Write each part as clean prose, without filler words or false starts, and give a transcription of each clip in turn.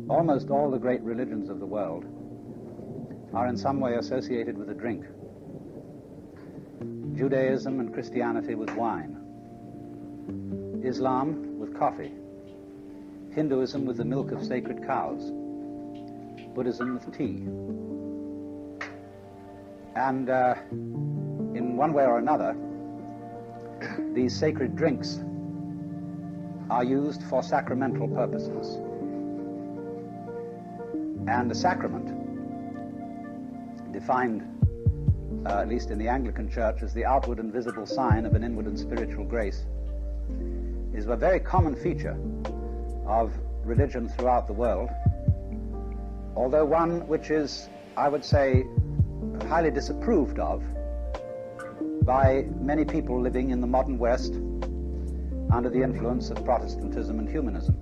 Almost all the great religions of the world are in some way associated with a drink. Judaism and Christianity with wine, Islam with coffee, Hinduism with the milk of sacred cows, Buddhism with tea. And in one way or another, these sacred drinks are used for sacramental purposes. And a sacrament, defined, at least in the Anglican Church, as the outward and visible sign of an inward and spiritual grace, is a very common feature of religion throughout the world, although one which is, I would say, highly disapproved of by many people living in the modern West under the influence of Protestantism and humanism.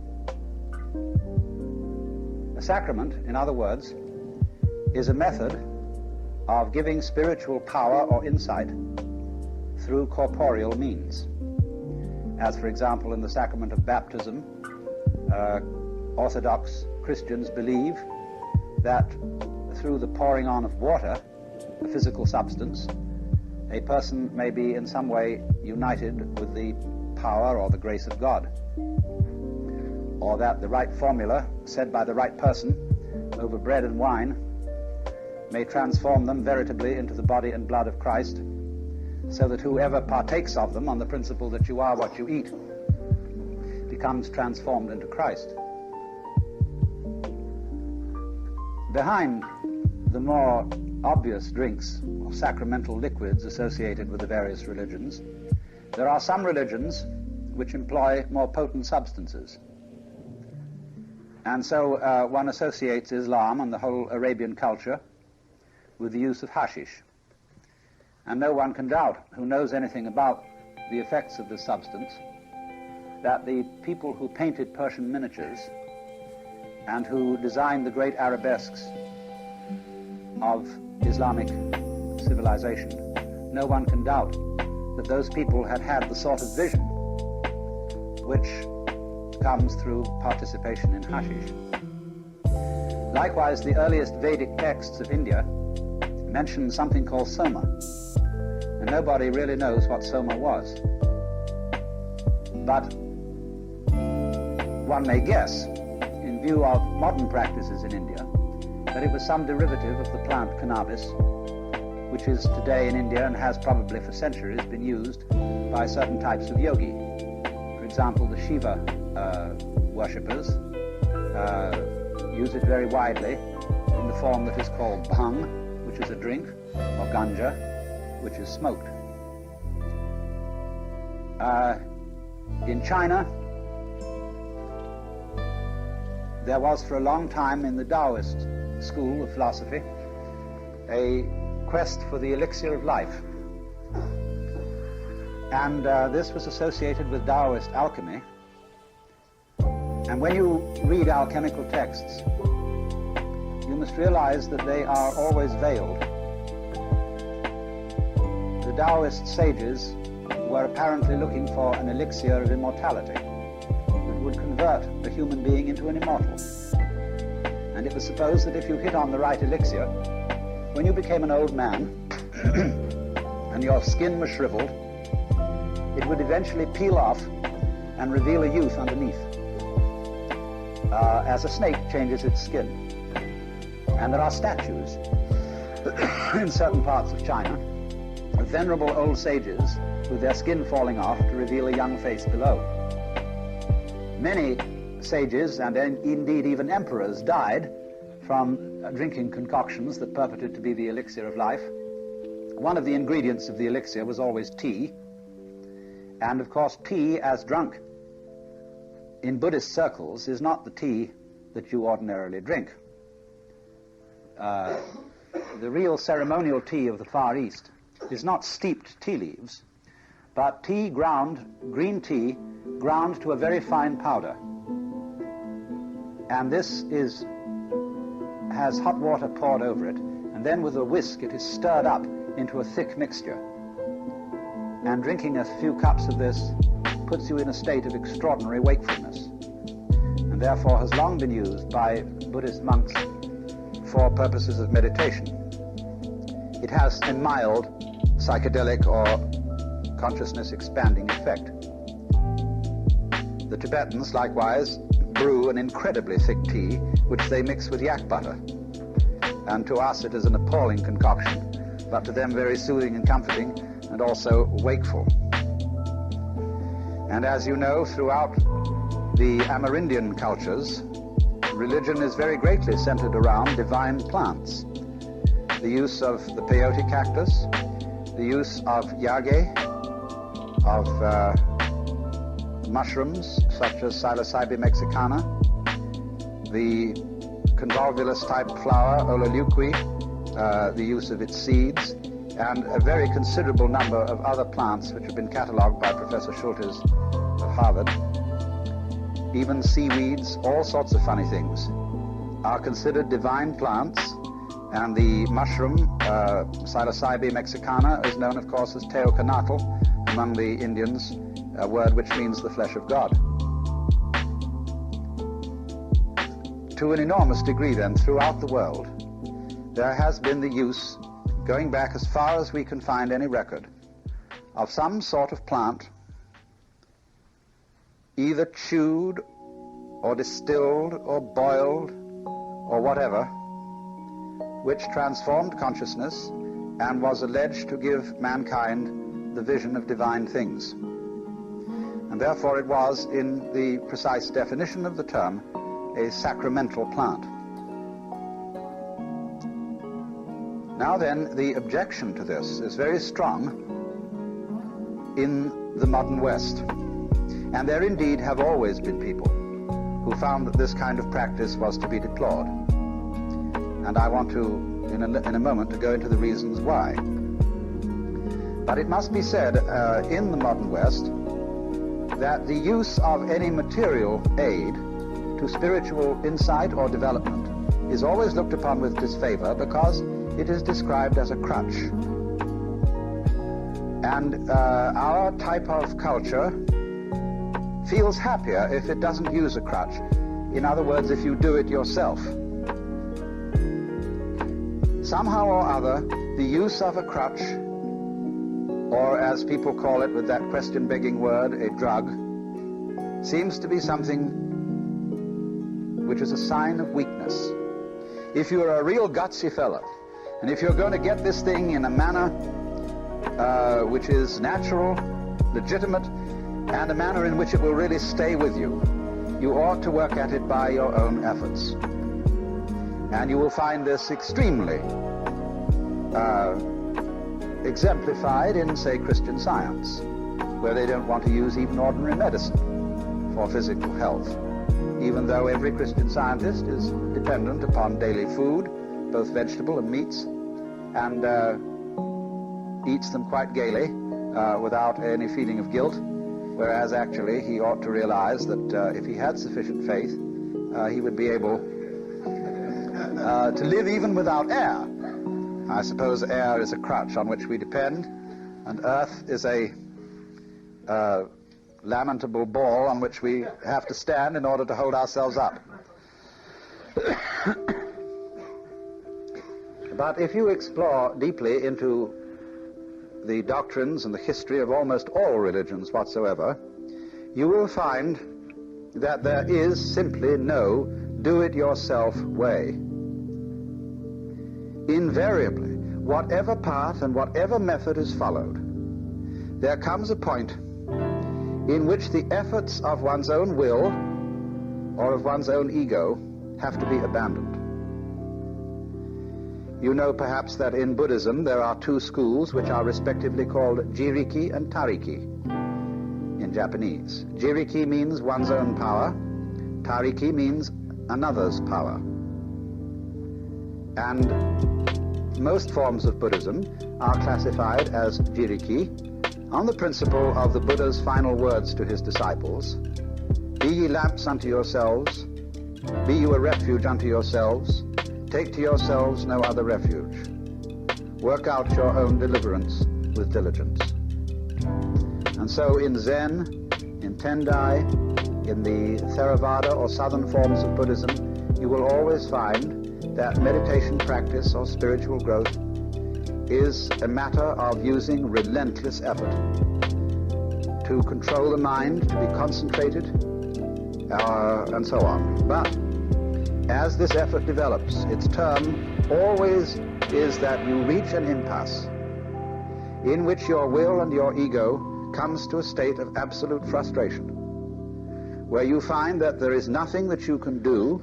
A sacrament, in other words, is a method of giving spiritual power or insight through corporeal means. As, for example, in the sacrament of baptism, Orthodox Christians believe that through the pouring on of water, a physical substance, a person may be in some way united with the power or the grace of God, or that the right formula said by the right person over bread and wine may transform them veritably into the body and blood of Christ, so that whoever partakes of them on the principle that you are what you eat becomes transformed into Christ. Behind the more obvious drinks or sacramental liquids associated with the various religions, there are some religions which employ more potent substances. And so one associates Islam and the whole Arabian culture with the use of hashish. And no one can doubt, who knows anything about the effects of this substance, that the people who painted Persian miniatures and who designed the great arabesques of Islamic civilization, no one can doubt that those people had had the sort of vision which comes through participation in hashish. Likewise, the earliest Vedic texts of India mention something called soma, and nobody really knows what soma was. But one may guess, in view of modern practices in India, that it was some derivative of the plant cannabis, which is today in India and has probably for centuries been used by certain types of yogi. For example, the Shiva worshippers use it very widely in the form that is called bhang, which is a drink, or ganja, which is smoked. In China, there was for a long time in the Taoist school of philosophy a quest for the elixir of life. And this was associated with Taoist alchemy. And when you read alchemical texts, you must realize that they are always veiled. The Taoist sages were apparently looking for an elixir of immortality that would convert a human being into an immortal. And it was supposed that if you hit on the right elixir, when you became an old man and your skin was shriveled, it would eventually peel off and reveal a youth underneath, as a snake changes its skin. And there are statues in certain parts of China of venerable old sages with their skin falling off to reveal a young face below. Many sages, and indeed even emperors, died from drinking concoctions that purported to be the elixir of life. One of the ingredients of the elixir was always tea, and of course tea as drunk in Buddhist circles is not the tea that you ordinarily drink. The real ceremonial tea of the Far East is not steeped tea leaves, but tea ground, green tea, ground to a very fine powder. And this has hot water poured over it, and then with a whisk it is stirred up into a thick mixture. And drinking a few cups of this puts you in a state of extraordinary wakefulness, and therefore has long been used by Buddhist monks for purposes of meditation. It has a mild psychedelic or consciousness expanding effect. The Tibetans, likewise, brew an incredibly thick tea, which they mix with yak butter. And to us it is an appalling concoction, but to them very soothing and comforting, and also wakeful. And as you know, throughout the Amerindian cultures, religion is very greatly centered around divine plants. The use of the peyote cactus, the use of yage, of mushrooms such as psilocybe mexicana, the convolvulus type flower, ololuqui, the use of its seeds, and a very considerable number of other plants which have been catalogued by Professor Schultes of Harvard. Even seaweeds, all sorts of funny things, are considered divine plants, and the mushroom, psilocybe mexicana, is known, of course, as teocanatl among the Indians, a word which means the flesh of God. To an enormous degree, then, throughout the world, there has been the use, going back as far as we can find any record, of some sort of plant, either chewed or distilled or boiled or whatever, which transformed consciousness and was alleged to give mankind the vision of divine things. And therefore it was, in the precise definition of the term, a sacramental plant. Now then, the objection to this is very strong in the modern West. And there indeed have always been people who found that this kind of practice was to be deplored. And I want to, in a moment, to go into the reasons why. But it must be said in the modern West that the use of any material aid to spiritual insight or development is always looked upon with disfavor because it is described as a crutch. And our type of culture feels happier if it doesn't use a crutch. In other words, if you do it yourself. Somehow or other, the use of a crutch, or as people call it with that question-begging word, a drug, seems to be something which is a sign of weakness. If you're a real gutsy fellow, and if you're going to get this thing in a manner which is natural, legitimate, and a manner in which it will really stay with you, you ought to work at it by your own efforts. And you will find this extremely exemplified in, say, Christian Science, where they don't want to use even ordinary medicine for physical health, even though every Christian Scientist is dependent upon daily food, both vegetable and meats, and eats them quite gaily without any feeling of guilt, whereas actually he ought to realize that if he had sufficient faith, he would be able to live even without air. I suppose air is a crutch on which we depend, and earth is a lamentable ball on which we have to stand in order to hold ourselves up. But if you explore deeply into the doctrines and the history of almost all religions whatsoever, you will find that there is simply no do-it-yourself way. Invariably, whatever path and whatever method is followed, there comes a point in which the efforts of one's own will or of one's own ego have to be abandoned. You know perhaps that in Buddhism there are two schools which are respectively called Jiriki and Tariki in Japanese. Jiriki means one's own power, Tariki means another's power. And most forms of Buddhism are classified as Jiriki on the principle of the Buddha's final words to his disciples: "Be ye lamps unto yourselves, be you a refuge unto yourselves, take to yourselves no other refuge. Work out your own deliverance with diligence." And so in Zen, in Tendai, in the Theravada or southern forms of Buddhism, you will always find that meditation practice or spiritual growth is a matter of using relentless effort to control the mind, to be concentrated, and so on. But as this effort develops, its term always is that you reach an impasse in which your will and your ego comes to a state of absolute frustration, where you find that there is nothing that you can do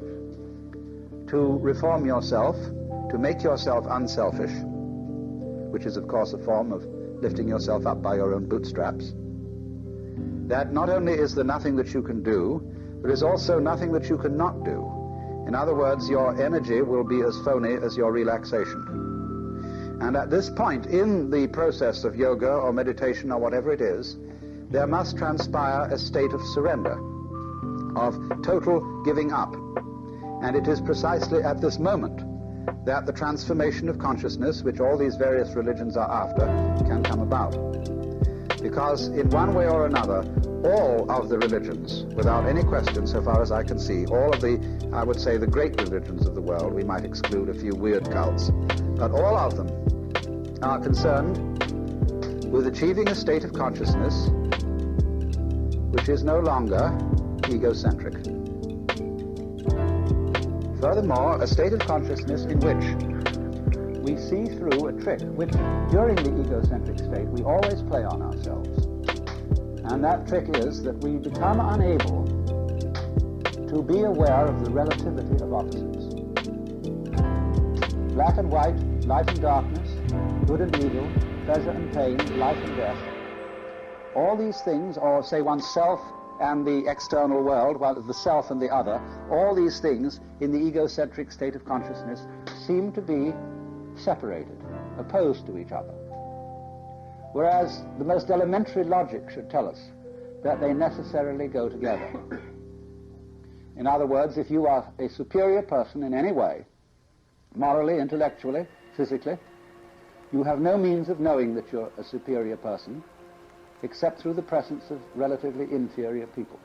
to reform yourself, to make yourself unselfish, which is of course a form of lifting yourself up by your own bootstraps. That not only is there nothing that you can do, there is also nothing that you cannot do. In other words, your energy will be as phony as your relaxation. And at this point in the process of yoga or meditation or whatever it is, there must transpire a state of surrender, of total giving up. And it is precisely at this moment that the transformation of consciousness, which all these various religions are after, can come about. Because in one way or another, all of the religions, without any question so far as I can see, all of the, I would say, the great religions of the world, we might exclude a few weird cults, but all of them are concerned with achieving a state of consciousness which is no longer egocentric. Furthermore, a state of consciousness in which we see through a trick which, during the egocentric state, we always play on ourselves. And that trick is that we become unable to be aware of the relativity of opposites. Black and white, light and darkness, good and evil, pleasure and pain, life and death. All these things, or say oneself and the external world, well, the self and the other, all these things in the egocentric state of consciousness seem to be separated, opposed to each other. Whereas the most elementary logic should tell us that they necessarily go together. In other words, if you are a superior person in any way, morally, intellectually, physically, you have no means of knowing that you're a superior person except through the presence of relatively inferior people.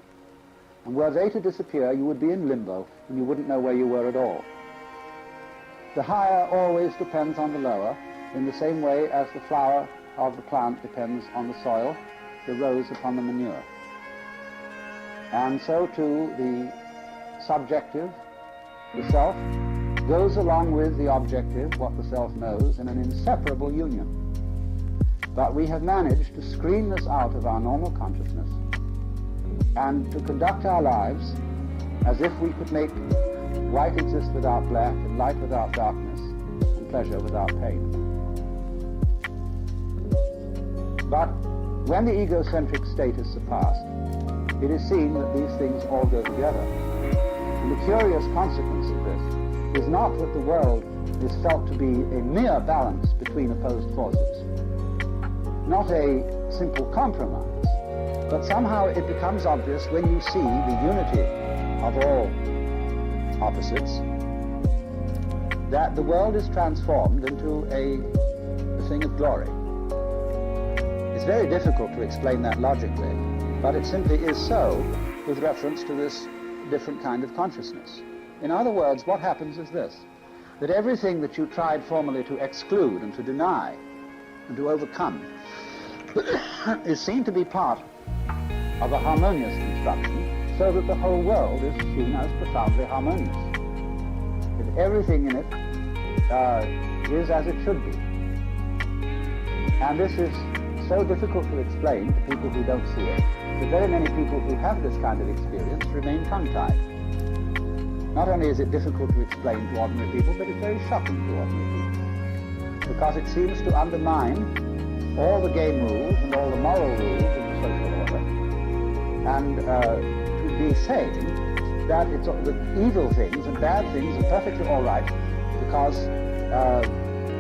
And were they to disappear, you would be in limbo and you wouldn't know where you were at all. The higher always depends on the lower, in the same way as the flower of the plant depends on the soil, the rose upon the manure. And so too the subjective, the self, goes along with the objective, what the self knows, in an inseparable union. But we have managed to screen this out of our normal consciousness and to conduct our lives as if we could make white exist without black, and light without darkness, and pleasure without pain. But when the egocentric state is surpassed, it is seen that these things all go together. And the curious consequence of this is not that the world is felt to be a mere balance between opposed forces, not a simple compromise, but somehow it becomes obvious when you see the unity of all opposites that the world is transformed into a thing of glory. It's very difficult to explain that logically, but it simply is so with reference to this different kind of consciousness. In other words, what happens is this, that everything that you tried formerly to exclude and to deny and to overcome is seen to be part of a harmonious construction, so that the whole world is seen as profoundly harmonious. That everything in it is as it should be. And this is so difficult to explain to people who don't see it, that very many people who have this kind of experience remain tongue-tied. Not only is it difficult to explain to ordinary people, but it's very shocking to ordinary people, because it seems to undermine all the game rules and all the moral rules of the social order, and to be saying that it's the evil things and bad things are perfectly all right because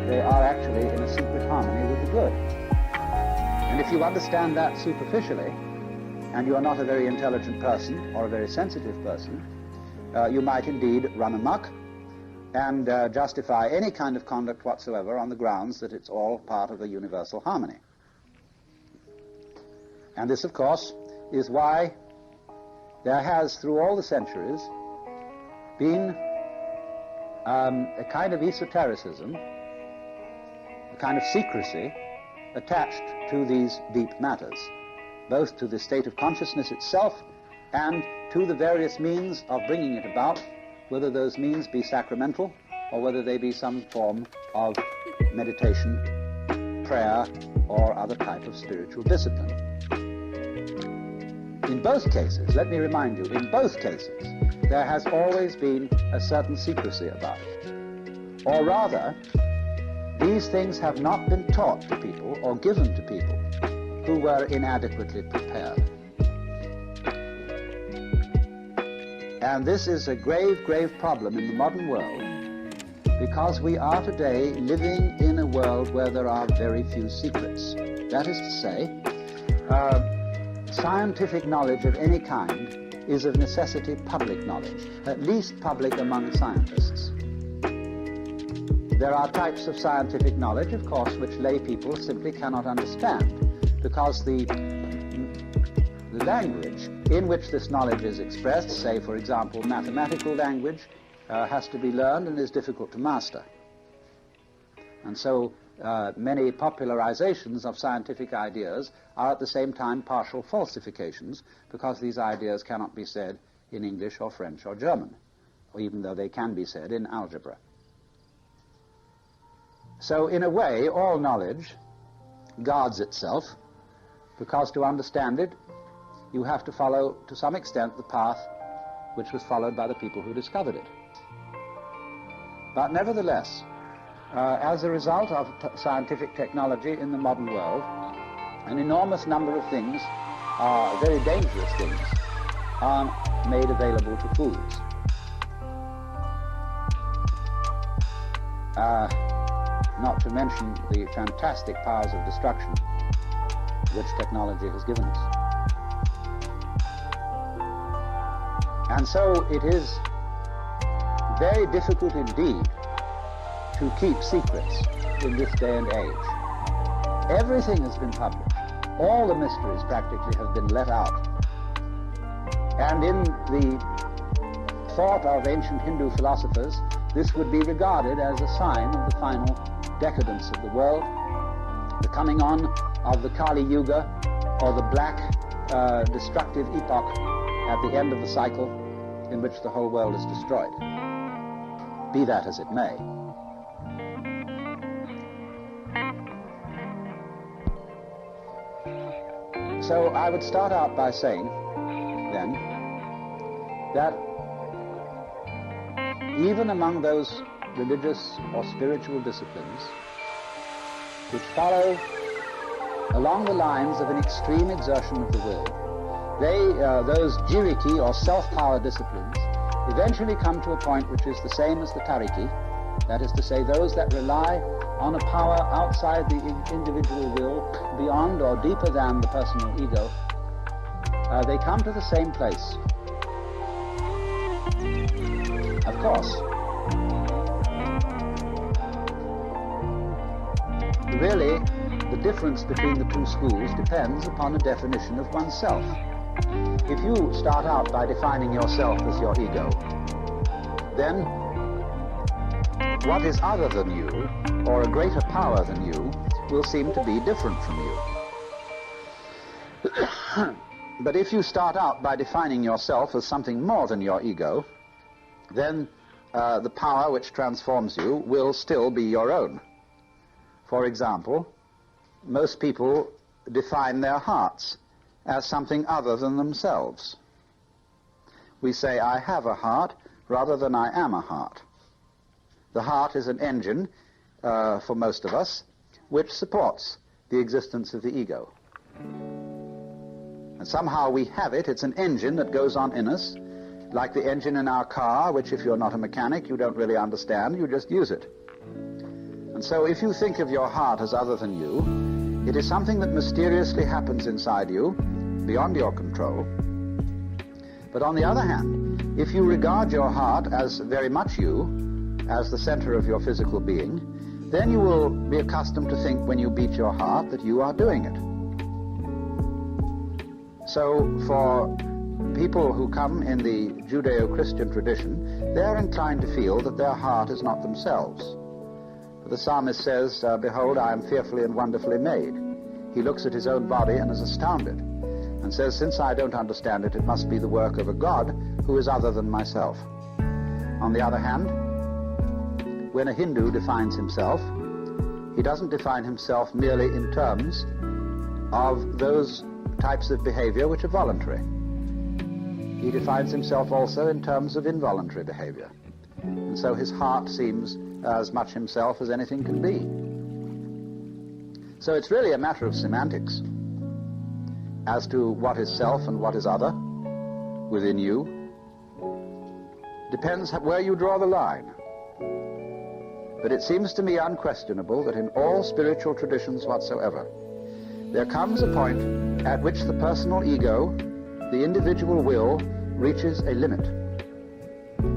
they are actually in a secret harmony with the good. And if you understand that superficially, and you are not a very intelligent person or a very sensitive person, you might indeed run amok and justify any kind of conduct whatsoever on the grounds that it's all part of a universal harmony. And this, of course, is why there has, through all the centuries, been a kind of esotericism, a kind of secrecy attached to these deep matters, both to the state of consciousness itself and to the various means of bringing it about, whether those means be sacramental or whether they be some form of meditation, prayer, or other type of spiritual discipline. In both cases, let me remind you, in both cases, there has always been a certain secrecy about it. Or rather, these things have not been taught to people or given to people who were inadequately prepared. And this is a grave, grave problem in the modern world, because we are today living in a world where there are very few secrets. That is to say, scientific knowledge of any kind is of necessity public knowledge, at least public among scientists. There are types of scientific knowledge, of course, which lay people simply cannot understand, because the language in which this knowledge is expressed, say, for example, mathematical language, has to be learned and is difficult to master. And so many popularizations of scientific ideas are at the same time partial falsifications, because these ideas cannot be said in English or French or German, or even though they can be said in algebra. So in a way, all knowledge guards itself, because to understand it, you have to follow, to some extent, the path which was followed by the people who discovered it. But nevertheless, as a result of scientific technology in the modern world, an enormous number of things, very dangerous things, are made available to fools. Not to mention the fantastic powers of destruction which technology has given us. And so it is very difficult indeed to keep secrets in this day and age. Everything has been published. All the mysteries practically have been let out. And in the thought of ancient Hindu philosophers, this would be regarded as a sign of the final decadence of the world, the coming on of the Kali Yuga, or the black destructive epoch at the end of the cycle in which the whole world is destroyed. Be that as it may. So I would start out by saying, then, that even among those religious or spiritual disciplines which follow along the lines of an extreme exertion of the will, those jiriki or self-power disciplines eventually come to a point which is the same as the tariki, that is to say, those that rely on a power outside the individual will, beyond or deeper than the personal ego. They come to the same place. Of course, really, the difference between the two schools depends upon the definition of oneself. If you start out by defining yourself as your ego, then what is other than you, or a greater power than you, will seem to be different from you. But if you start out by defining yourself as something more than your ego, then the power which transforms you will still be your own. For example, most people define their hearts as something other than themselves. We say, I have a heart, rather than I am a heart. The heart is an engine, for most of us, which supports the existence of the ego. And somehow we have it. It's an engine that goes on in us, like the engine in our car, which if you're not a mechanic, you don't really understand, you just use it. And so if you think of your heart as other than you, it is something that mysteriously happens inside you, beyond your control. But on the other hand, if you regard your heart as very much you, as the center of your physical being, then you will be accustomed to think when you beat your heart that you are doing it. So for people who come in the Judeo-Christian tradition, they're inclined to feel that their heart is not themselves. The psalmist says, behold, I am fearfully and wonderfully made. He looks at his own body and is astounded, and says, since I don't understand it, it must be the work of a God who is other than myself. On the other hand, when a Hindu defines himself, he doesn't define himself merely in terms of those types of behavior which are voluntary. He defines himself also in terms of involuntary behavior. And so his heart seems as much himself as anything can be. So it's really a matter of semantics as to what is self and what is other within you. Depends where you draw the line. But it seems to me unquestionable that in all spiritual traditions whatsoever, there comes a point at which the personal ego, the individual will, reaches a limit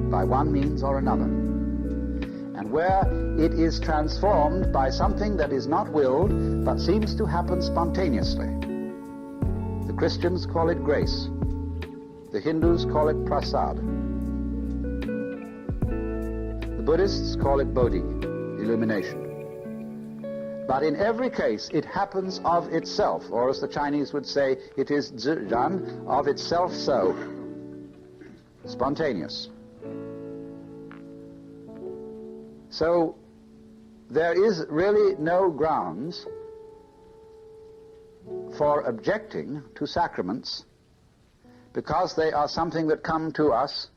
by one means or another, and where it is transformed by something that is not willed but seems to happen spontaneously. The Christians call it grace. The Hindus call it prasad. The Buddhists call it bodhi, illumination. But in every case, it happens of itself, or as the Chinese would say, it is zhidan, of itself so. Spontaneous. So there is really no grounds for objecting to sacraments because they are something that come to us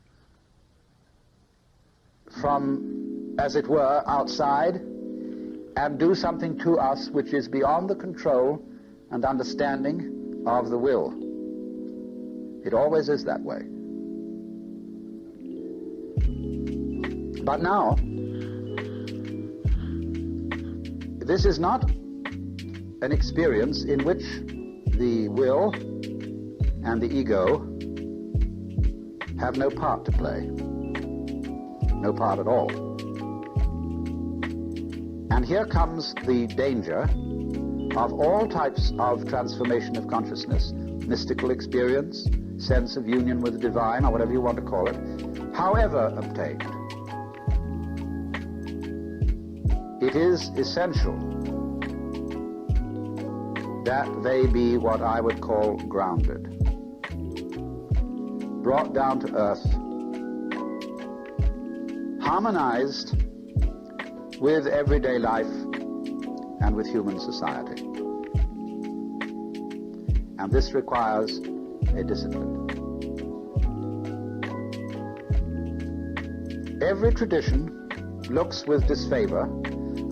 from, as it were, outside and do something to us which is beyond the control and understanding of the will. It always is that way. But now, this is not an experience in which the will and the ego have no part to play. No part at all. And here comes the danger of all types of transformation of consciousness, mystical experience, sense of union with the divine, or whatever you want to call it, however obtained. It is essential that they be what I would call grounded, brought down to earth, harmonized with everyday life and with human society. And this requires a discipline. Every tradition looks with disfavor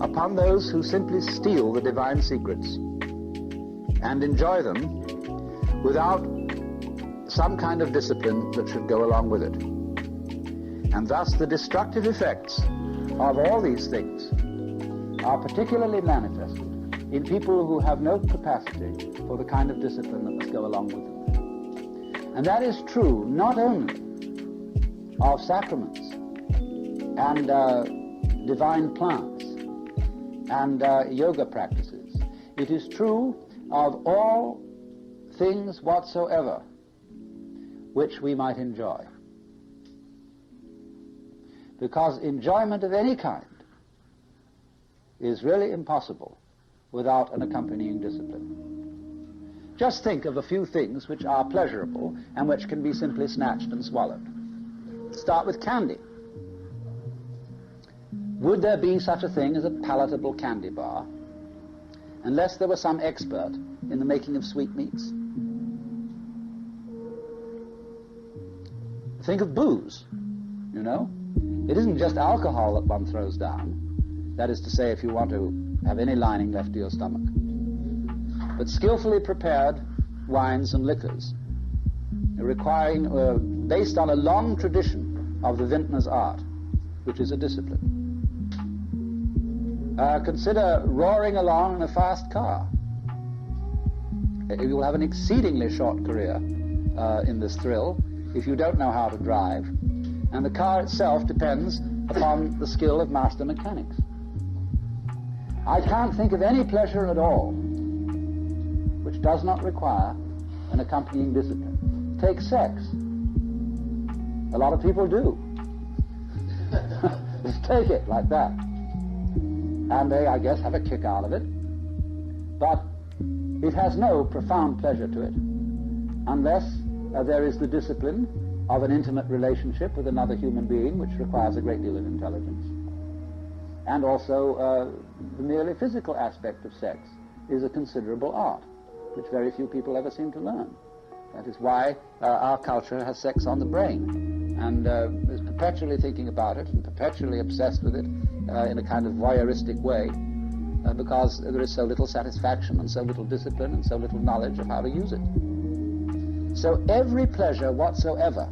upon those who simply steal the divine secrets and enjoy them without some kind of discipline that should go along with it. And thus the destructive effects of all these things are particularly manifested in people who have no capacity for the kind of discipline that must go along with them. And that is true not only of sacraments and divine plants and yoga practices. It is true of all things whatsoever which we might enjoy. Because enjoyment of any kind is really impossible without an accompanying discipline. Just think of a few things which are pleasurable and which can be simply snatched and swallowed. Start with candy. Would there be such a thing as a palatable candy bar unless there were some expert in the making of sweetmeats? Think of booze, you know. It isn't just alcohol that one throws down, that is to say, if you want to have any lining left to your stomach, but skillfully prepared wines and liquors, requiring, based on a long tradition of the vintner's art, which is a discipline. Consider roaring along in a fast car. You will have an exceedingly short career in this thrill if you don't know how to drive, and the car itself depends upon the skill of master mechanics. I can't think of any pleasure at all which does not require an accompanying discipline. Take sex. A lot of people do. Just take it like that. And they, I guess, have a kick out of it. But it has no profound pleasure to it unless there is the discipline of an intimate relationship with another human being, which requires a great deal of intelligence. And also the merely physical aspect of sex is a considerable art, which very few people ever seem to learn. That is why our culture has sex on the brain, and is perpetually thinking about it and perpetually obsessed with it in a kind of voyeuristic way, because there is so little satisfaction and so little discipline and so little knowledge of how to use it. So every pleasure whatsoever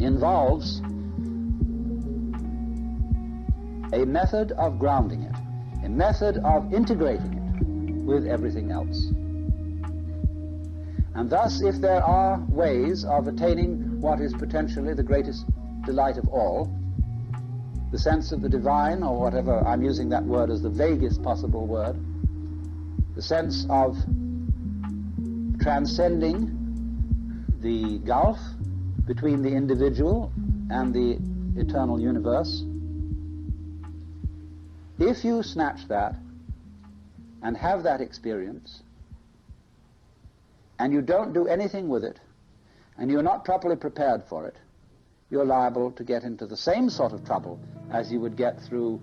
involves a method of grounding it, a method of integrating it with everything else. And thus, if there are ways of attaining what is potentially the greatest delight of all, the sense of the divine, or whatever, I'm using that word as the vaguest possible word, the sense of transcending the gulf between the individual and the eternal universe, if you snatch that and have that experience, and you don't do anything with it, and you're not properly prepared for it, you're liable to get into the same sort of trouble as you would get through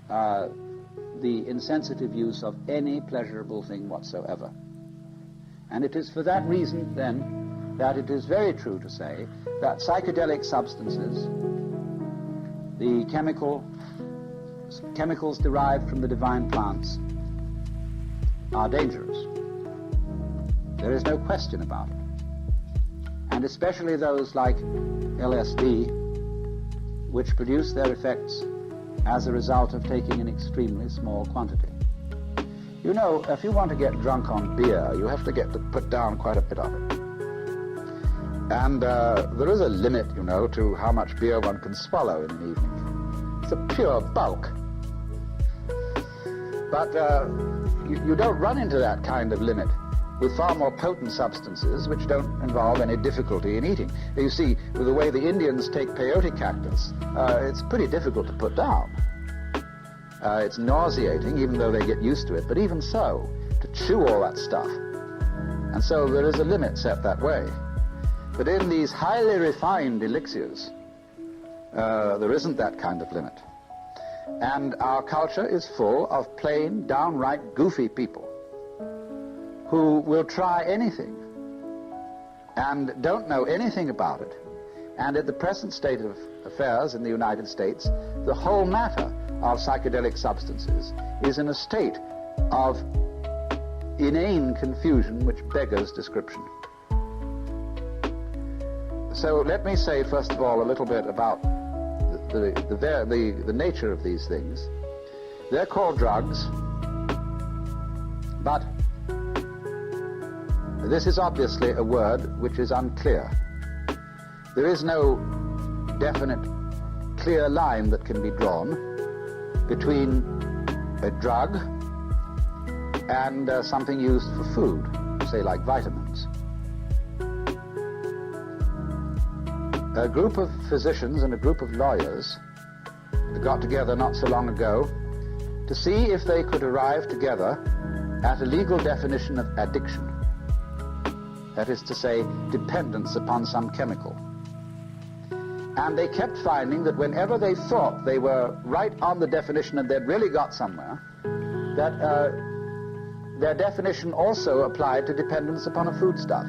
the insensitive use of any pleasurable thing whatsoever. And it is for that reason, then, that it is very true to say that psychedelic substances, the chemicals derived from the divine plants, are dangerous. There is no question about it. And especially those like LSD, which produce their effects as a result of taking an extremely small quantity. You know, if you want to get drunk on beer, you have to put down quite a bit of it. And there is a limit, you know, to how much beer one can swallow in an evening. It's a pure bulk. But you don't run into that kind of limit with far more potent substances which don't involve any difficulty in eating. You see, with the way the Indians take peyote cactus, it's pretty difficult to put down. It's nauseating, even though they get used to it, but even so, to chew all that stuff. And so there is a limit set that way. But in these highly refined elixirs, there isn't that kind of limit. And our culture is full of plain, downright goofy people who will try anything and don't know anything about it. And at the present state of affairs in the United States, the whole matter of psychedelic substances is in a state of inane confusion which beggars description. So let me say, first of all, a little bit about the nature of these things. They're called drugs, but this is obviously a word which is unclear. There is no definite, clear line that can be drawn between a drug and something used for food, say like vitamins. A group of physicians and a group of lawyers got together not so long ago to see if they could arrive together at a legal definition of addiction. That is to say, dependence upon some chemical. And they kept finding that whenever they thought they were right on the definition and they'd really got somewhere, that their definition also applied to dependence upon a foodstuff.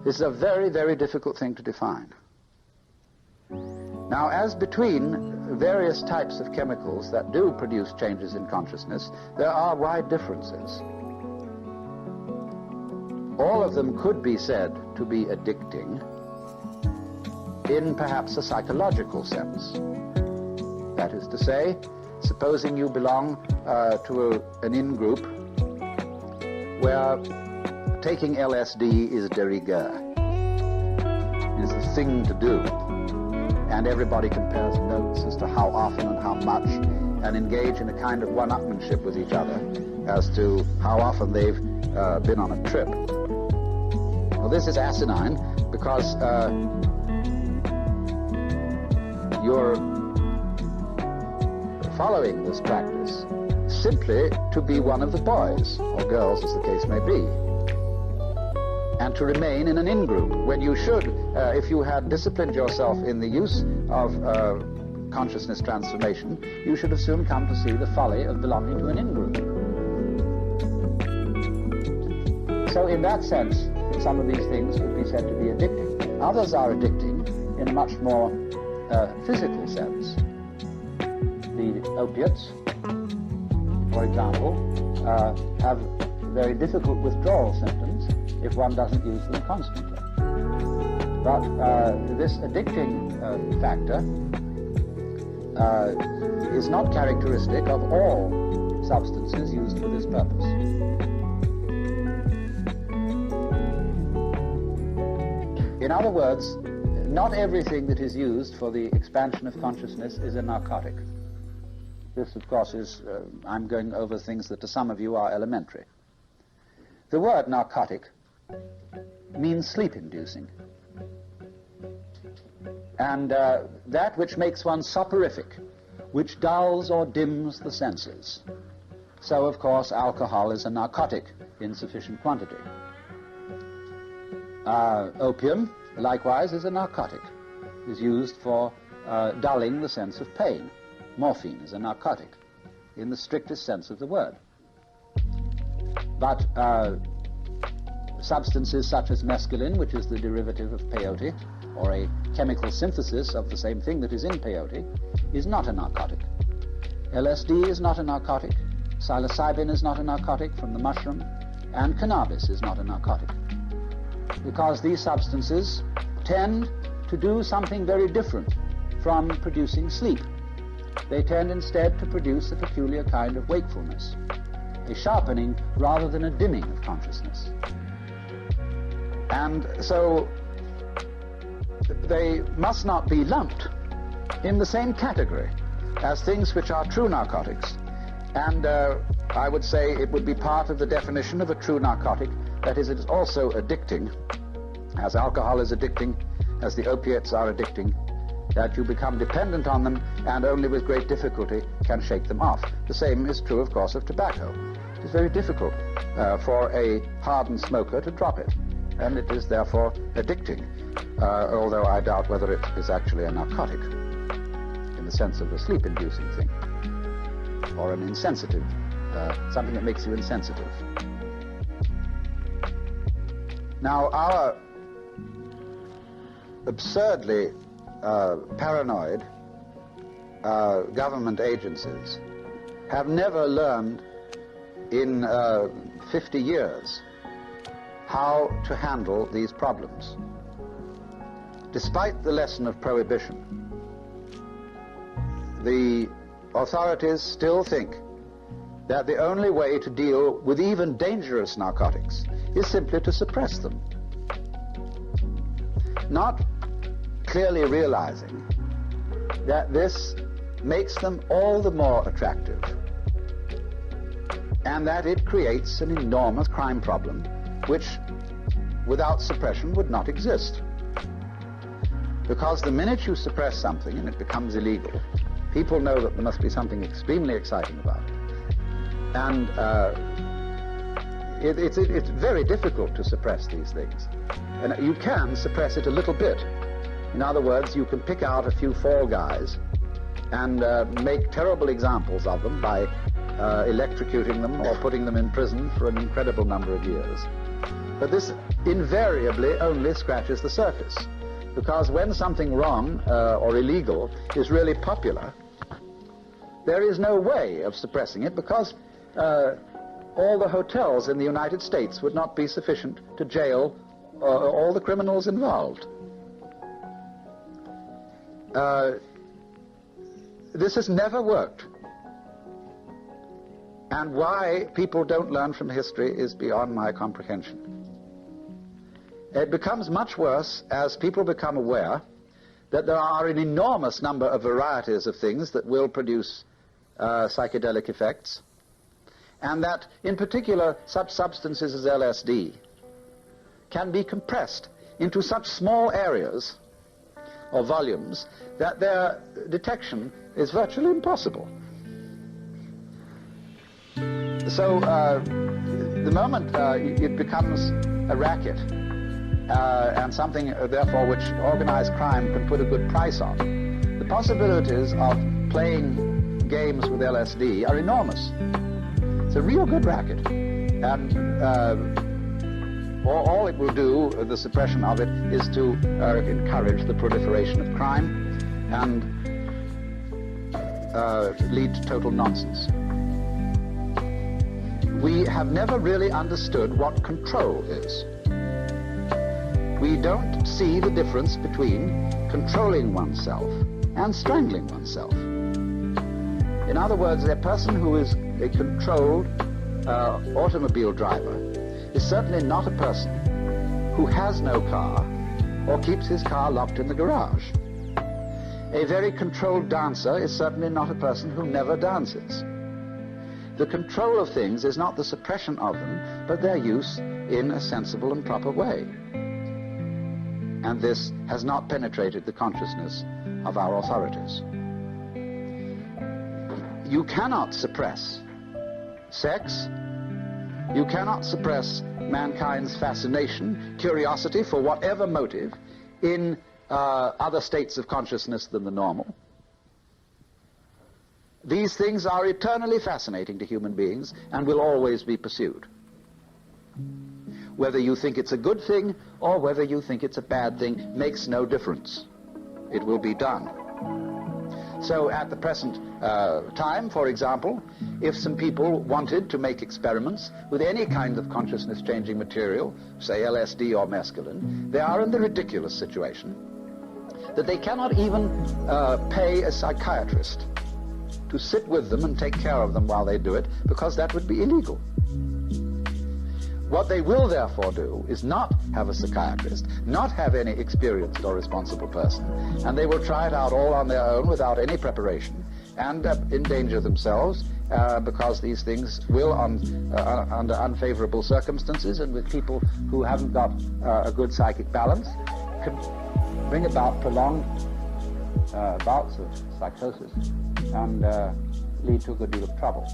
This is a very, very difficult thing to define. Now, as between various types of chemicals that do produce changes in consciousness, there are wide differences. All of them could be said to be addicting in perhaps a psychological sense. That is to say, supposing you belong to an in-group where taking LSD is de rigueur, is the thing to do, and everybody compares notes as to how often and how much, and engage in a kind of one-upmanship with each other as to how often they've been on a trip. Well, this is asinine because you're following this practice simply to be one of the boys, or girls as the case may be, and to remain in an in-group, when you should, if you had disciplined yourself in the use of consciousness transformation, you should have soon come to see the folly of belonging to an in-group. So in that sense, some of these things could be said to be addicting. Others are addicting in a much more physical sense. The opiates, for example, have very difficult withdrawal symptoms if one doesn't use them constantly. But this addicting factor is not characteristic of all substances used for this purpose. In other words, not everything that is used for the expansion of consciousness is a narcotic. This, of course, is, I'm going over things that to some of you are elementary. The word narcotic means sleep-inducing. And that which makes one soporific, which dulls or dims the senses. So, of course, alcohol is a narcotic in sufficient quantity. Opium, likewise, is a narcotic, is used for dulling the sense of pain. Morphine is a narcotic, in the strictest sense of the word. But substances such as mescaline, which is the derivative of peyote, or a chemical synthesis of the same thing that is in peyote, is not a narcotic. LSD is not a narcotic, psilocybin is not a narcotic from the mushroom, and cannabis is not a narcotic. Because these substances tend to do something very different from producing sleep. They tend instead to produce a peculiar kind of wakefulness, a sharpening rather than a dimming of consciousness. And so they must not be lumped in the same category as things which are true narcotics. And I would say it would be part of the definition of a true narcotic, that is, it is also addicting, as alcohol is addicting, as the opiates are addicting, that you become dependent on them and only with great difficulty can shake them off. The same is true, of course, of tobacco. It is very difficult for a hardened smoker to drop it, and it is therefore addicting, although I doubt whether it is actually a narcotic in the sense of a sleep-inducing thing, or an insensitive, something that makes you insensitive. Now, our absurdly paranoid government agencies have never learned in 50 years how to handle these problems. Despite the lesson of prohibition, the authorities still think that the only way to deal with even dangerous narcotics is simply to suppress them. Not clearly realizing that this makes them all the more attractive, and that it creates an enormous crime problem which without suppression would not exist. Because the minute you suppress something and it becomes illegal, people know that there must be something extremely exciting about it. And it's very difficult to suppress these things. And you can suppress it a little bit. In other words, you can pick out a few fall guys and make terrible examples of them by electrocuting them or putting them in prison for an incredible number of years. But this invariably only scratches the surface, because when something wrong or illegal is really popular, there is no way of suppressing it, because all the hotels in the United States would not be sufficient to jail all the criminals involved. This has never worked. And why people don't learn from history is beyond my comprehension. It becomes much worse as people become aware that there are an enormous number of varieties of things that will produce psychedelic effects, and that, in particular, such substances as LSD can be compressed into such small areas or volumes that their detection is virtually impossible. So the moment it becomes a racket and something, therefore, which organized crime can put a good price on, the possibilities of playing games with LSD are enormous. It's a real good racket, and all it will do, the suppression of it, is to encourage the proliferation of crime and lead to total nonsense. We have never really understood what control is. We don't see the difference between controlling oneself and strangling oneself. In other words, a person who is a controlled automobile driver is certainly not a person who has no car or keeps his car locked in the garage. A very controlled dancer is certainly not a person who never dances. The control of things is not the suppression of them, but their use in a sensible and proper way. And this has not penetrated the consciousness of our authorities. You cannot suppress sex. You cannot suppress mankind's fascination, curiosity, for whatever motive, in other states of consciousness than the normal. These things are eternally fascinating to human beings and will always be pursued. Whether you think it's a good thing or whether you think it's a bad thing makes no difference. It will be done. So at the present time, for example, if some people wanted to make experiments with any kind of consciousness-changing material, say LSD or mescaline, they are in the ridiculous situation that they cannot even pay a psychiatrist to sit with them and take care of them while they do it, because that would be illegal. What they will therefore do is not have a psychiatrist, not have any experienced or responsible person, and they will try it out all on their own without any preparation, and endanger themselves because these things will, under unfavorable circumstances and with people who haven't got a good psychic balance, can bring about prolonged bouts of psychosis and lead to a good deal of trouble.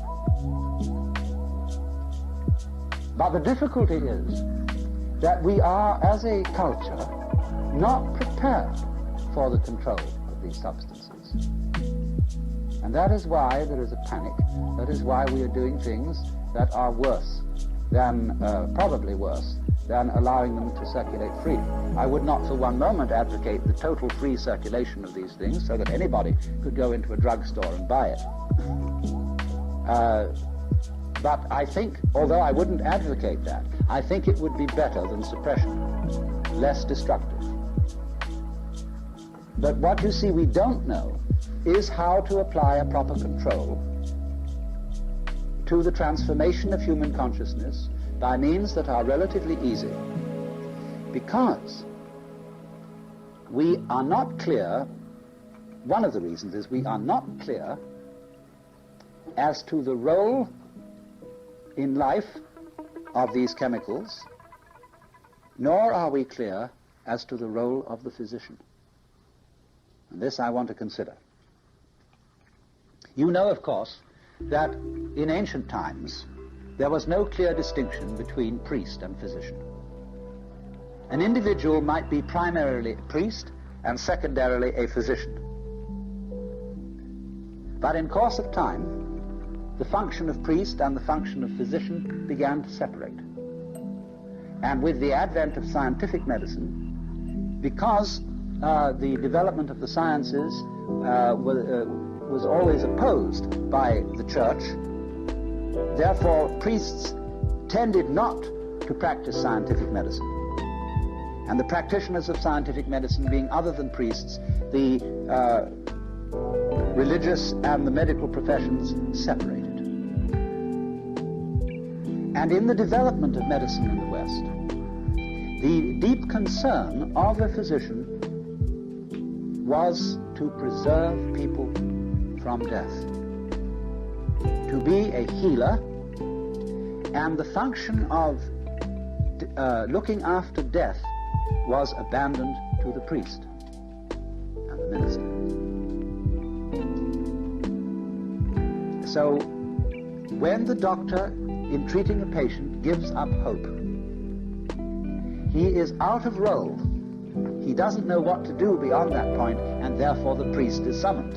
But the difficulty is that we are, as a culture, not prepared for the control of these substances. And that is why there is a panic. That is why we are doing things that are worse than, probably worse, than allowing them to circulate freely. I would not for one moment advocate the total free circulation of these things so that anybody could go into a drugstore and buy it. But I think, although I wouldn't advocate that, I think it would be better than suppression, less destructive. But what you see we don't know is how to apply a proper control to the transformation of human consciousness by means that are relatively easy, because we are not clear. One of the reasons is we are not clear as to the role in life of these chemicals, nor are we clear as to the role of the physician. And this I want to consider. You know, of course, that in ancient times there was no clear distinction between priest and physician. An individual might be primarily a priest and secondarily a physician. But in course of time, the function of priest and the function of physician began to separate. And with the advent of scientific medicine, because the development of the sciences was always opposed by the church, therefore priests tended not to practice scientific medicine. And the practitioners of scientific medicine being other than priests, the religious and the medical professions separated. And in the development of medicine in the West, the deep concern of a physician was to preserve people from death. To be a healer And the function of looking after death was abandoned to the priest and the minister. So when the doctor, in treating a patient, gives up hope, he is out of role. He doesn't know what to do beyond that point, and therefore the priest is summoned.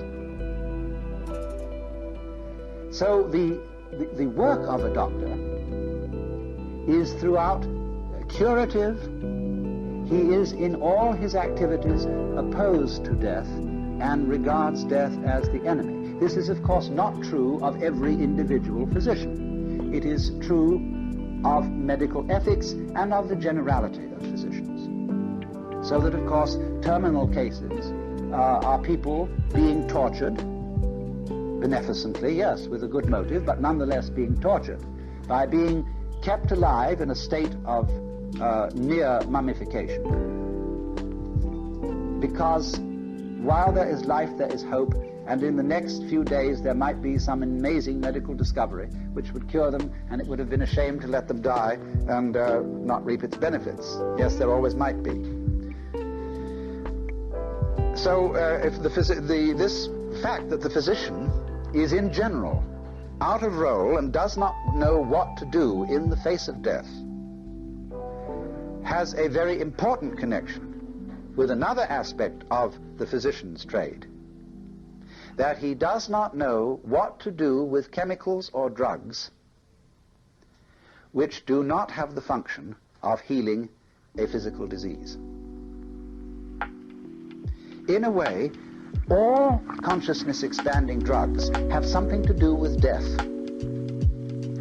So the work of a doctor is throughout curative. He is in all his activities opposed to death and regards death as the enemy. This is, of course, not true of every individual physician. It is true of medical ethics and of the generality of physicians. So that, of course, terminal cases are people being tortured, beneficently, yes, with a good motive, but nonetheless being tortured by being kept alive in a state of near mummification. Because while there is life, there is hope, and in the next few days there might be some amazing medical discovery which would cure them, and it would have been a shame to let them die and not reap its benefits. Yes, there always might be. So if this fact that the physician is in general out of role and does not know what to do in the face of death has a very important connection with another aspect of the physician's trade, that he does not know what to do with chemicals or drugs which do not have the function of healing a physical disease. In a way, all consciousness-expanding drugs have something to do with death.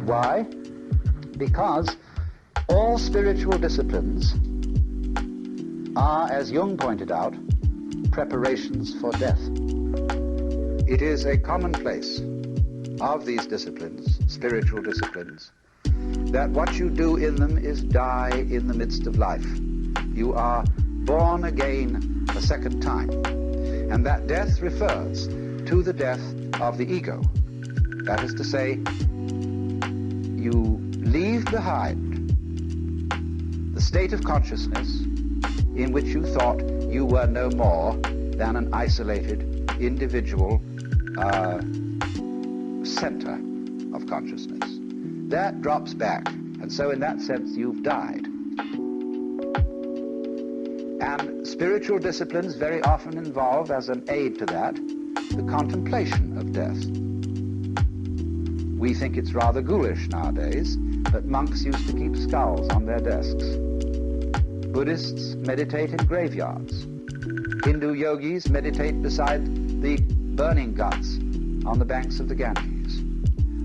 Why? Because all spiritual disciplines are, as Jung pointed out, preparations for death. It is a commonplace of these disciplines, spiritual disciplines, that what you do in them is die in the midst of life. You are born again a second time. And that death refers to the death of the ego. That is to say, you leave behind the state of consciousness in which you thought you were no more than an isolated individual center of consciousness. That drops back, and so in that sense you've died. And spiritual disciplines very often involve, as an aid to that, the contemplation of death. We think it's rather ghoulish nowadays, but monks used to keep skulls on their desks. Buddhists meditate in graveyards. Hindu yogis meditate beside the burning guts on the banks of the Ganges,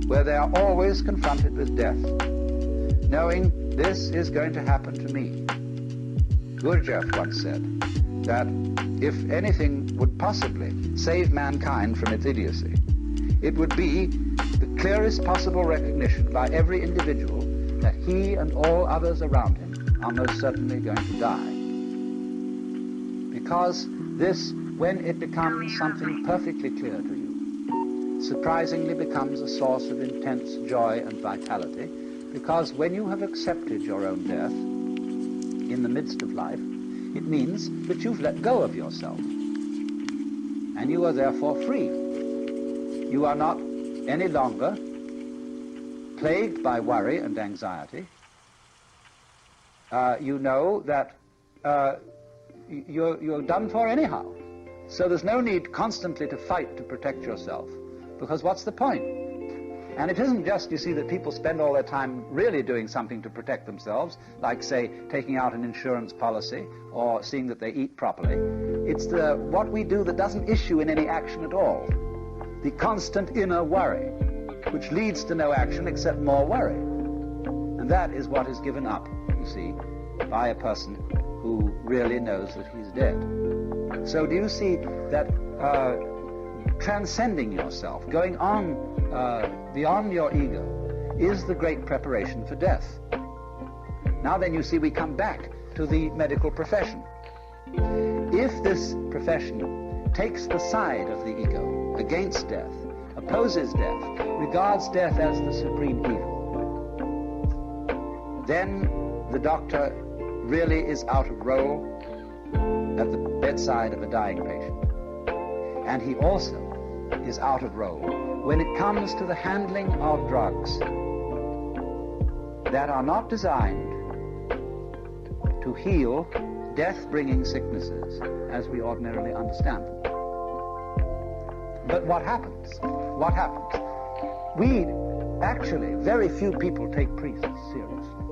where they are always confronted with death, knowing this is going to happen to me. Gurdjieff once said that if anything would possibly save mankind from its idiocy, it would be the clearest possible recognition by every individual that he and all others around him are most certainly going to die. Because this, when it becomes something perfectly clear to you, surprisingly becomes a source of intense joy and vitality, because when you have accepted your own death in the midst of life, it means that you've let go of yourself, and you are therefore free. You are not any longer plagued by worry and anxiety. You know that you're done for anyhow. So there's no need constantly to fight to protect yourself, because what's the point? And it isn't just, you see, that people spend all their time really doing something to protect themselves, like, say, taking out an insurance policy or seeing that they eat properly. It's what we do that doesn't issue in any action at all. The constant inner worry, which leads to no action except more worry. And that is what is given up, you see, by a person who really knows that he's dead. So do you see that transcending yourself, going on beyond your ego, is the great preparation for death? Now then, you see, we come back to the medical profession. If this profession takes the side of the ego against death, opposes death, regards death as the supreme evil, then the doctor really is out of role at the bedside of a dying patient. And he also is out of role when it comes to the handling of drugs that are not designed to heal death-bringing sicknesses as we ordinarily understand them. But what happens? What happens? Actually, very few people take priests seriously.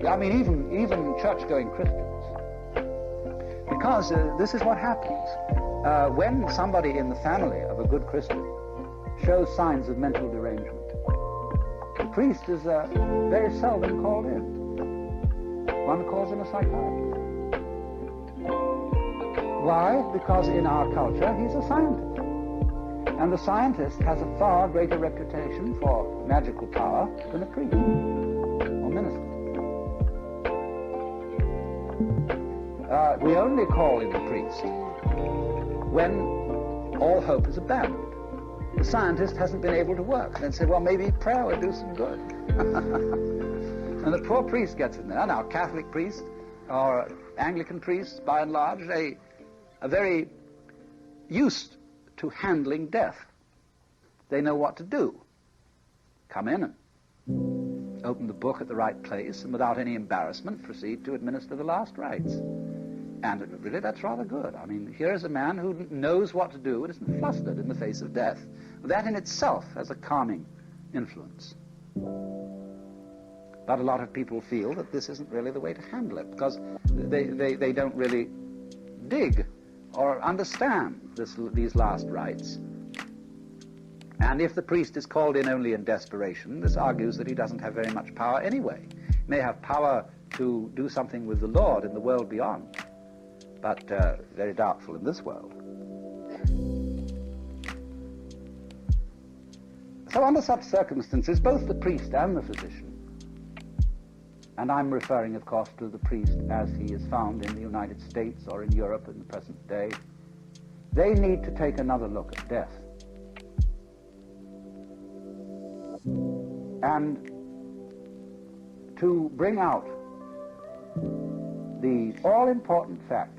I mean, even church-going Christians. Because this is what happens. When somebody in the family of a good Christian shows signs of mental derangement, the priest is very seldom called in. One calls in a psychiatrist. Why? Because in our culture, he's a scientist. And the scientist has a far greater reputation for magical power than a priest or minister. We only call in the priest when all hope is abandoned. The scientist hasn't been able to work. And then say, well, maybe prayer would do some good. And the poor priest gets in there. Now, Catholic priests or Anglican priests, by and large, they are very used to handling death. They know what to do. Come in and open the book at the right place and without any embarrassment proceed to administer the last rites. And really, that's rather good. I mean, here is a man who knows what to do and isn't flustered in the face of death. That in itself has a calming influence. But a lot of people feel that this isn't really the way to handle it because they don't really dig or understand these last rites. And if the priest is called in only in desperation, this argues that he doesn't have very much power anyway. He may have power to do something with the Lord in the world beyond, but very doubtful in this world. So under such circumstances, both the priest and the physician, and I'm referring, of course, to the priest as he is found in the United States or in Europe in the present day, they need to take another look at death. And to bring out the all-important fact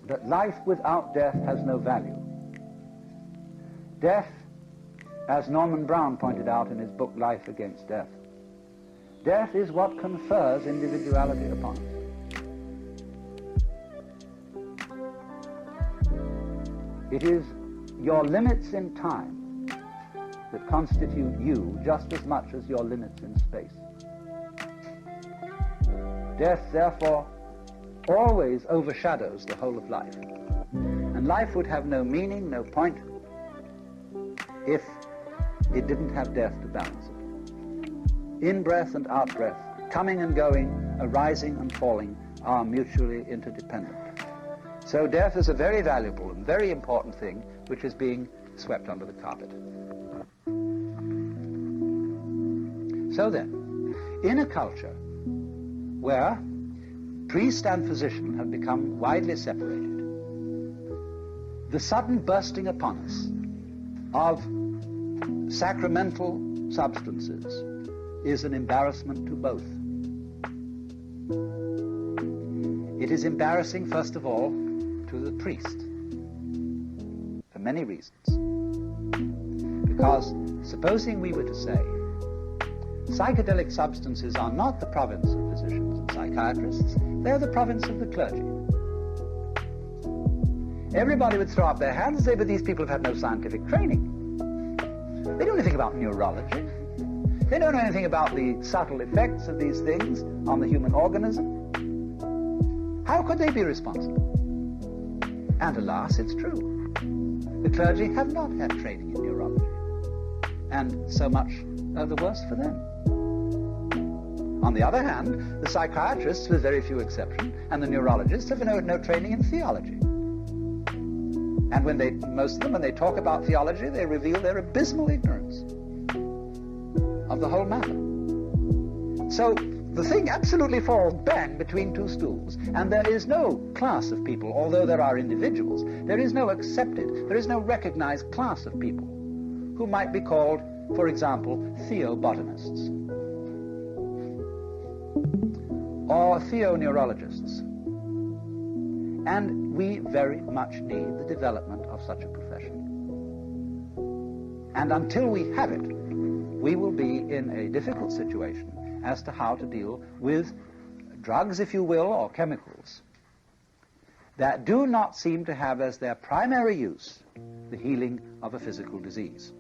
that life without death has no value. Death, as Norman Brown pointed out in his book Life Against Death, death is what confers individuality upon us. It is your limits in time that constitute you just as much as your limits in space. Death, therefore, always overshadows the whole of life. And life would have no meaning, no point, if it didn't have death to balance it. In-breath and out-breath, coming and going, arising and falling, are mutually interdependent. So death is a very valuable and very important thing which is being swept under the carpet. So then, in a culture where priest and physician have become widely separated, the sudden bursting upon us of sacramental substances is an embarrassment to both. It is embarrassing, first of all, to the priest, for many reasons. Because supposing we were to say, psychedelic substances are not the province of physicians and psychiatrists, they're the province of the clergy. Everybody would throw up their hands and say, but these people have had no scientific training. They don't know anything about neurology. They don't know anything about the subtle effects of these things on the human organism. How could they be responsible? And alas, it's true. The clergy have not had training in neurology. And so much the worse for them. On the other hand, the psychiatrists, with very few exceptions, and the neurologists have no training in theology. And most of them, when they talk about theology, they reveal their abysmal ignorance of the whole matter. So the thing absolutely falls bang between two stools, and there is no class of people, although there are individuals, there is no accepted, there is no recognized class of people who might be called, for example, theobotanists or theoneurologists. And we very much need the development of such a profession. And until we have it, we will be in a difficult situation as to how to deal with drugs, if you will, or chemicals that do not seem to have as their primary use the healing of a physical disease.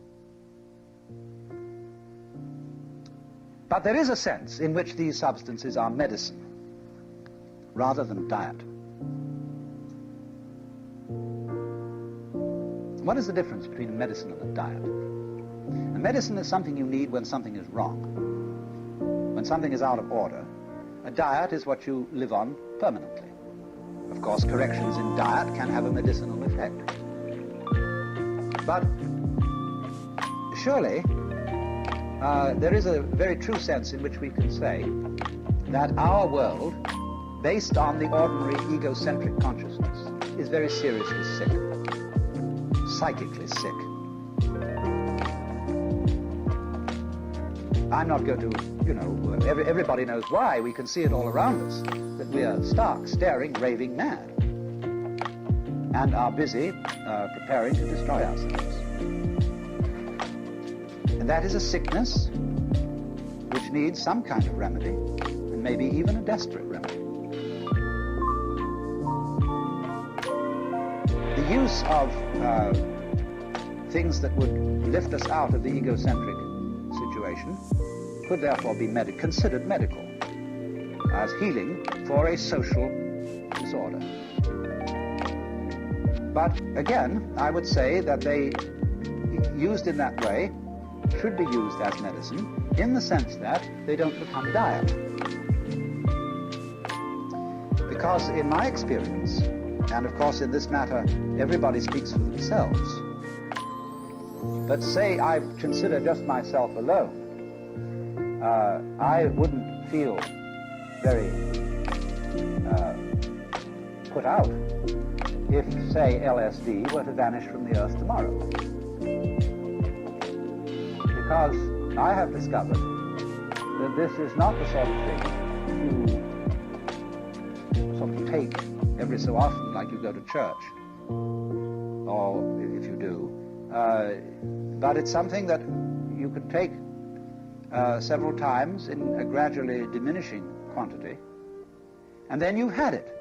But there is a sense in which these substances are medicine rather than diet. What is the difference between a medicine and a diet? A medicine is something you need when something is wrong, when something is out of order. A diet is what you live on permanently. Of course, corrections in diet can have a medicinal effect. But surely, there is a very true sense in which we can say that our world, based on the ordinary egocentric consciousness, is very seriously sick, psychically sick. I'm not going to, everybody knows why. We can see it all around us, that we are stark, staring, raving mad, and are busy preparing to destroy ourselves. And that is a sickness which needs some kind of remedy, and maybe even a desperate remedy. The use of things that would lift us out of the egocentric situation could therefore be considered medical, as healing for a social disorder. But again, I would say that they, used in that way, should be used as medicine in the sense that they don't become diet. Because in my experience, and of course in this matter everybody speaks for themselves, but say I consider just myself alone, I wouldn't feel very put out if, say, LSD were to vanish from the earth tomorrow. Because I have discovered that this is not the sort of thing you sort of take every so often, like you go to church, or if you do, but it's something that you can take several times in a gradually diminishing quantity, and then you've had it.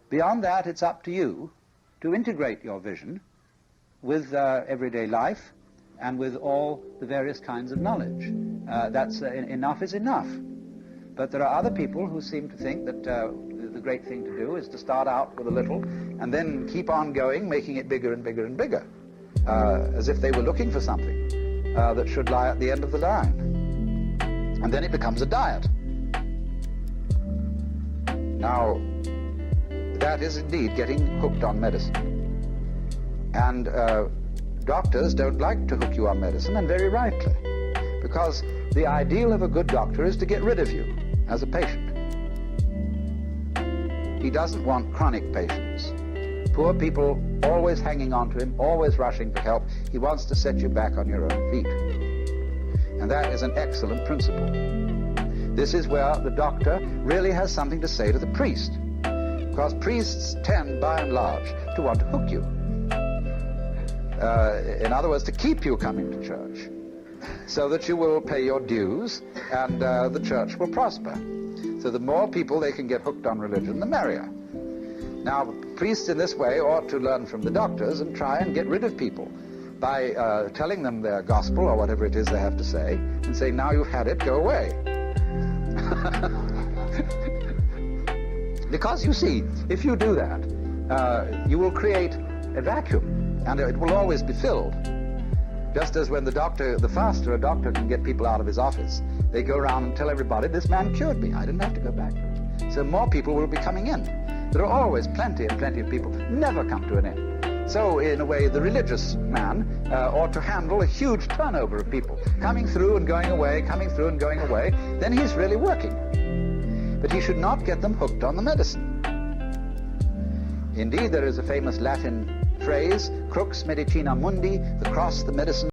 Beyond that, it's up to you to integrate your vision with everyday life and with all the various kinds of knowledge. Enough is enough. But there are other people who seem to think that the great thing to do is to start out with a little and then keep on going, making it bigger and bigger and bigger, as if they were looking for something that should lie at the end of the line. And then it becomes a diet. Now, that is indeed getting hooked on medicine. And doctors don't like to hook you on medicine, and very rightly, because the ideal of a good doctor is to get rid of you as a patient. He doesn't want chronic patients, poor people always hanging on to him, always rushing for help. He wants to set you back on your own feet. And that is an excellent principle. This is where the doctor really has something to say to the priest, because priests tend, by and large, to want to hook you. In other words, to keep you coming to church, so that you will pay your dues and the church will prosper. So the more people they can get hooked on religion, the merrier. Now, priests in this way ought to learn from the doctors and try and get rid of people by telling them their gospel or whatever it is they have to say and say, now you've had it, go away. Because you see, if you do that, you will create a vacuum, and it will always be filled. Just as when the faster a doctor can get people out of his office, they go around and tell everybody, this man cured me, I didn't have to go back to it. So more people will be coming in. There are always plenty and plenty of people, never come to an end. So, in a way, the religious man ought to handle a huge turnover of people, coming through and going away, coming through and going away. Then he's really working. But he should not get them hooked on the medicine. Indeed, there is a famous Latin phrase, crux medicina mundi, the cross, the medicine